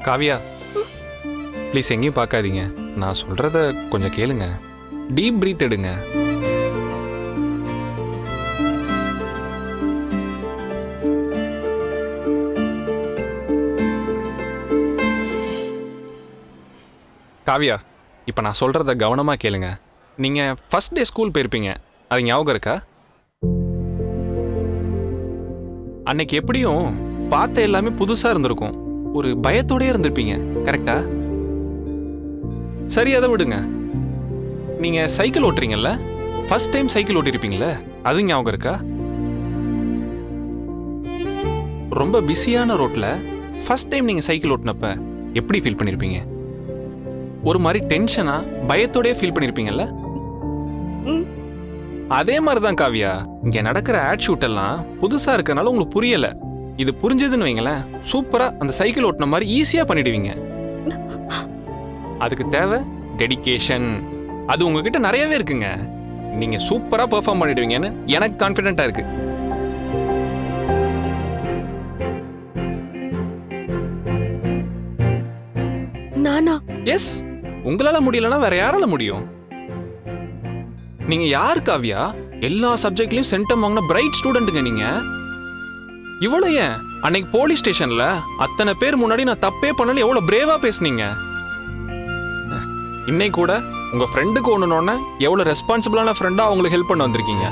Kavya, please எங்கேயும் பார்க்காதீங்க. நான் சொல்றத கொஞ்சம் கேளுங்க. டீப் பிரீத் எடுங்க. காவியா, இப்போ நான் சொல்றத கவனமா கேளுங்க. நீங்க ஃபர்ஸ்ட் டே ஸ்கூல் போயிருப்பீங்க, அது ஞாபகம் இருக்கா? அன்னைக்கு எப்படியும் பார்த்த எல்லாமே புதுசா இருந்திருக்கும். ஒரு பயத்தோடயே இருந்திருப்பீங்க, கரெக்டா? சரி, அதை விடுங்க. நீங்க சைக்கிள் ஓட்டுறீங்கல்ல, ஃபர்ஸ்ட் டைம் சைக்கிள் ஓட்டிருப்பீங்கல்ல, அது ஞாபகம் இருக்கா? ரொம்ப பிஸியான ரோட்ல ஃபர்ஸ்ட் டைம் நீங்க சைக்கிள் ஓட்டினப்ப எப்படி ஃபீல் பண்ணிருப்பீங்க? ஒரு மாதிரி டென்ஷனா பயத்தோடயே ஃபீல் பண்ணிருப்பீங்கல்ல? அதே மாதிரி தான் காவியா, இங்க நடக்கிற ஆட் ஷூட் எல்லாம் புதுசா இருக்கனால உங்களுக்கு புரியல. இது புரிஞ்சதுன்னு வைங்களேன், சூப்பரா அந்த சைக்கிள் ஓட்டின மாதிரி ஈஸியா பண்ணிடுவீங்க. அதுக்கு தேவை டெடிகேஷன். அது உங்ககிட்ட நிறையவே இருக்குங்க. நீங்க சூப்பரா பெர்ஃபார்ம் பண்ணிடுவீங்கன்னு எனக்கு கான்ஃபிடென்ட்டா இருக்கு. நானா? எஸ், உங்களால முடியலன்னா வேற யாரால முடியும்? நீங்க யார் காவியா? எல்லா சப்ஜெக்ட்லயும் சென்டம் வாங்கின பிரைட் ஸ்டூடெண்ட்டுங்க நீங்க. இவ்வளவு ஏன் அன்னைக்கு போலீஸ் ஸ்டேஷன்ல அத்தனை பேர் முன்னாடி நான் தப்பே பண்ணல எவ்வளவு பிரேவா பேசுனீங்க. இன்னைக்கு கூட உங்க ஃப்ரெண்டுக்கு ஒண்ணுனோன்னு எவ்வளவு ரெஸ்பான்சிபிளான ஃப்ரெண்டா அவங்களுக்கு ஹெல்ப் பண்ண வந்திருக்கீங்க.